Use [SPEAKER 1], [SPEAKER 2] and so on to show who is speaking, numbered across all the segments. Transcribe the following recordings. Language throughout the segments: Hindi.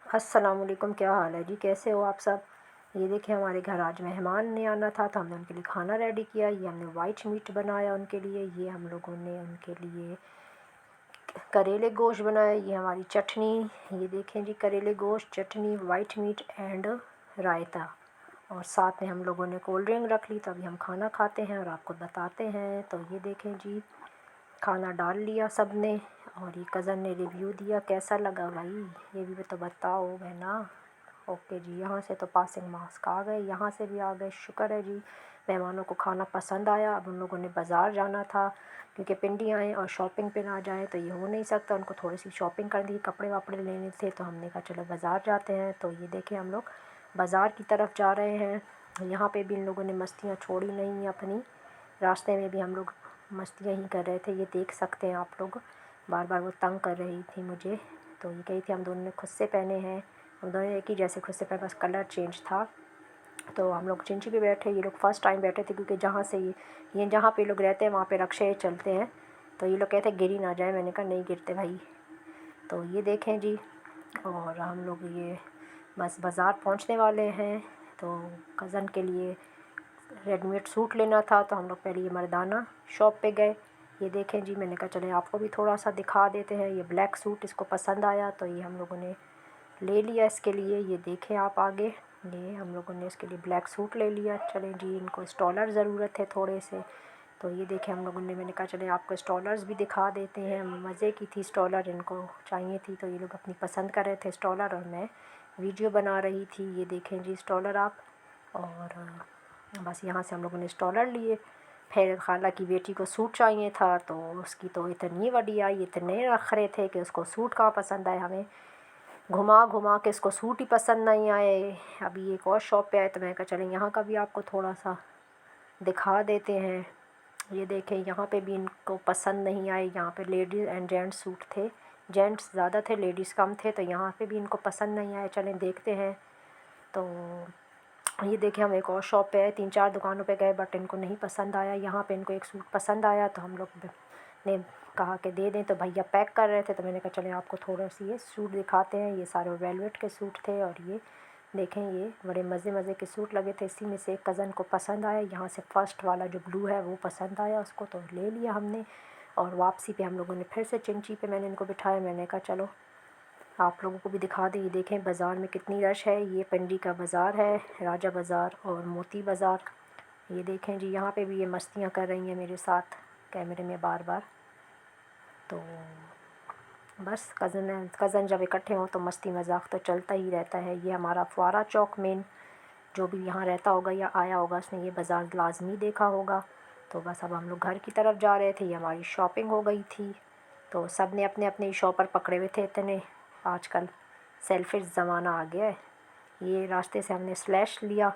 [SPEAKER 1] अस्सलामुअलैकुम, क्या हाल है जी? कैसे हो आप सब? ये देखिए, हमारे घर आज मेहमान ने आना था तो हमने उनके लिए खाना रेडी किया। ये हमने वाइट मीट बनाया उनके लिए। ये हम लोगों ने उनके लिए करेले गोश्त बनाया। ये हमारी चटनी। ये देखें जी, करेले गोश्त, चटनी, वाइट मीट एंड रायता। और साथ में हम लोगों ने कोल्ड ड्रिंक रख ली। तो अभी हम खाना खाते हैं और आपको बताते हैं। तो ये देखें जी, खाना डाल लिया सब ने। और ये कज़न ने रिव्यू दिया कैसा लगा भाई, ये भी तो बताओ बहना। ओके जी, यहाँ से तो पासिंग मास्क आ गए, यहाँ से भी आ गए। शुक्र है जी, मेहमानों को खाना पसंद आया। अब उन लोगों ने बाज़ार जाना था क्योंकि पिंडी आए और शॉपिंग पे ना जाए तो ये हो नहीं सकता। उनको थोड़ी सी शॉपिंग कर दी, कपड़े वपड़े लेने थे तो हमने कहा चलो बाज़ार जाते हैं। तो ये देखें, हम लोग बाज़ार की तरफ जा रहे हैं। यहाँ पे भी इन लोगों ने मस्तियाँ छोड़ी नहीं अपनी। रास्ते में भी हम लोग मस्तियाँ ही कर रहे थे, ये देख सकते हैं आप लोग। बार बार वो तंग कर रही थी मुझे। तो ये कही थी हम दोनों ने खुद से पहने हैं, हम दोनों एक ही जैसे खुद से पहने, बस कलर चेंज था। तो हम लोग चिंची पे बैठे। ये लोग फ़र्स्ट टाइम बैठे थे क्योंकि जहाँ से ये जहाँ पे लोग रहते हैं वहाँ पे रक्शे चलते हैं। तो ये लोग कहते हैं गिरी ना जाए। मैंने कहा नहीं गिरते भाई। तो ये देखें जी, और हम लोग ये बस बाज़ार पहुँचने वाले हैं। तो कज़न के लिए रेडीमेड सूट लेना था तो हम लोग पहले ये मर्दाना शॉप पे गए। ये देखें जी, मैंने कहा चले आपको भी थोड़ा सा दिखा देते हैं। ये ब्लैक सूट इसको पसंद आया तो ये हम लोगों ने ले लिया इसके लिए। ये देखें आप आगे, ये हम लोगों ने इसके लिए ब्लैक सूट ले लिया। चलें जी, इनको स्टॉलर ज़रूरत है थोड़े से। तो ये देखें हम लोगों ने, मैंने कहा चले आपको स्टॉलर्स भी दिखा देते हैं। मज़े की थी स्टॉलर, इनको चाहिए थी तो ये लोग अपनी पसंद कर रहे थे स्टॉलर और मैं वीडियो बना रही थी। ये देखें जी स्टॉलर आप। और बस यहाँ से हम लोगों ने स्टॉलर लिए। फिर खाला की बेटी को सूट चाहिए था तो उसकी तो इतनी बड़ी आई, इतने रख रहे थे कि उसको सूट कहाँ पसंद आए। हमें घुमा घुमा के इसको सूट ही पसंद नहीं आए। अभी एक और शॉप पे आए तो मैं कहा चलें यहाँ का भी आपको थोड़ा सा दिखा देते हैं। ये देखें, यहाँ पे भी इनको पसंद नहीं आए। यहाँ पे लेडीज़ एंड जेंट्स सूट थे, जेंट्स ज़्यादा थे लेडीज़ कम थे। तो यहाँ पे भी इनको पसंद नहीं आए। चलें देखते हैं। तो ये देखिए, हम एक और शॉप पे आए, 3-4 दुकानों पे गए बट इनको नहीं पसंद आया। यहाँ पे इनको एक सूट पसंद आया तो हम लोग ने कहा कि दे दें। तो भैया पैक कर रहे थे तो मैंने कहा चलें आपको थोड़ा सी ये सूट दिखाते हैं। ये सारे वेलवेट के सूट थे और ये देखें, ये बड़े मज़े मज़े के सूट लगे थे। इसी में से एक कज़न को पसंद आया। यहाँ से फ़र्स्ट वाला जो ब्लू है वो पसंद आया उसको, तो ले लिया हमने। और वापसी पे हम लोगों ने फिर से चिंची पे मैंने इनको बिठाया। मैंने कहा चलो आप लोगों को भी दिखा दें। ये देखें बाज़ार में कितनी रश है। ये पिंडी का बाज़ार है, राजा बाज़ार और मोती बाज़ार। ये देखें जी, यहाँ पे भी ये मस्तियाँ कर रही हैं मेरे साथ कैमरे में बार बार। तो बस कज़न जब इकट्ठे हों तो मस्ती मजाक तो चलता ही रहता है। ये हमारा फुआरा चौक मेन, जो भी यहाँ रहता होगा या आया होगा उसने ये बाज़ार लाजमी देखा होगा। तो बस अब हम लोग घर की तरफ जा रहे थे। ये हमारी शॉपिंग हो गई थी। तो सब ने अपने अपने शॉपर पकड़े हुए थे इतने। आजकल सेल्फिश ज़माना आ गया है। ये रास्ते से हमने स्लैश लिया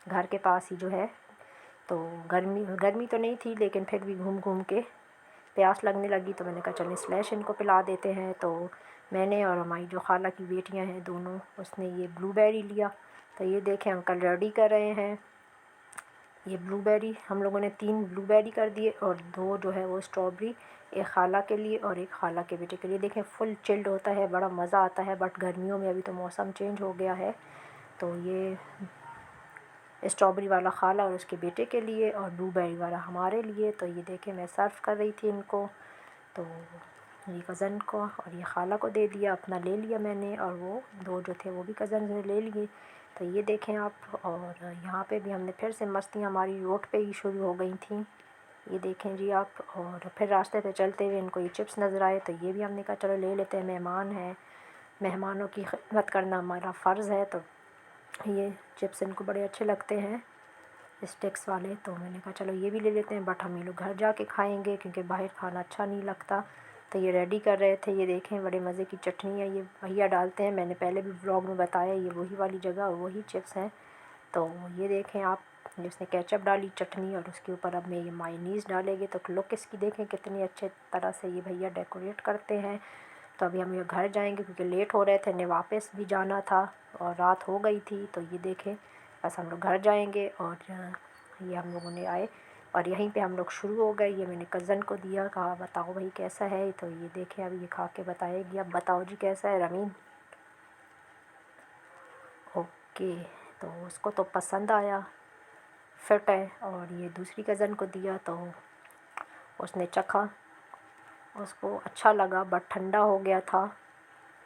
[SPEAKER 1] घर के पास ही जो है। तो गर्मी गर्मी तो नहीं थी लेकिन फिर भी घूम घूम के प्यास लगने लगी तो मैंने कहा चलें स्लैश इनको पिला देते हैं। तो मैंने और हमारी जो खाला की बेटियां हैं दोनों, उसने ये ब्लूबेरी लिया। तो ये देखें अंकल रेडी कर रहे हैं। ये ब्लूबेरी हम लोगों ने 3 ब्लूबेरी कर दिए और 2 जो है वो स्ट्रॉबेरी, एक खाला के लिए और एक खाला के बेटे के लिए। देखें फुल चिल्ड होता है, बड़ा मज़ा आता है। बट गर्मियों में अभी तो मौसम चेंज हो गया है। तो ये स्ट्रॉबेरी वाला खाला और उसके बेटे के लिए और ब्लूबेरी वाला हमारे लिए। तो ये देखें मैं सर्व कर रही थी इनको। तो ये कज़न को और ये खाला को दे दिया, अपना ले लिया मैंने और वो 2 जो थे वो भी कज़न ने ले लिए। तो ये देखें आप। और यहाँ पे भी हमने फिर से मस्तियाँ हमारी रोड पे ही शुरू हो गई थी। ये देखें जी आप। और फिर रास्ते पे चलते हुए इनको ये चिप्स नज़र आए तो ये भी हमने कहा चलो ले लेते हैं, मेहमान हैं, मेहमानों की खिदमत करना हमारा फ़र्ज़ है। तो ये चिप्स इनको बड़े अच्छे लगते हैं स्टिक्स वाले, तो मैंने कहा चलो ये भी ले लेते हैं। बट हम ये लोग घर जाके खाएंगे क्योंकि बाहर खाना अच्छा नहीं लगता। तो ये रेडी कर रहे थे। ये देखें बड़े मज़े की चटनी है, ये भैया डालते हैं। मैंने पहले भी व्लॉग में बताया ये वही वाली जगह और वही चिप्स हैं। तो ये देखें आप, जिसने केचप डाली चटनी और उसके ऊपर अब मैं ये मायोनीज़ डालेंगे तो लुक इसकी देखें कितनी अच्छे तरह से ये भैया डेकोरेट करते हैं। तो अभी हम ये घर जाएंगे क्योंकि लेट हो रहे थे, ने वापस भी जाना था और रात हो गई थी। तो ये देखें बस हम लोग घर जाएंगे। और ये हम लोगों ने आए और यहीं पे हम लोग शुरू हो गए। ये मैंने कज़न को दिया, कहा बताओ भाई कैसा है। तो ये देखें अभी ये खा के बताएगी। अब बताओ जी कैसा है रमीन। कि तो उसको तो पसंद आया, फिट है। और ये दूसरी कज़न को दिया तो उसने चखा, उसको अच्छा लगा बट ठंडा हो गया था।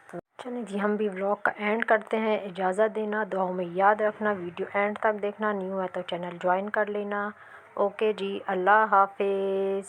[SPEAKER 1] तो चलिए जी, हम भी व्लॉग का एंड करते हैं। इजाज़त देना, दुआओं में याद रखना, वीडियो एंड तक देखना, न्यू है तो चैनल ज्वाइन कर लेना। ओके जी, अल्लाह हाफिज़।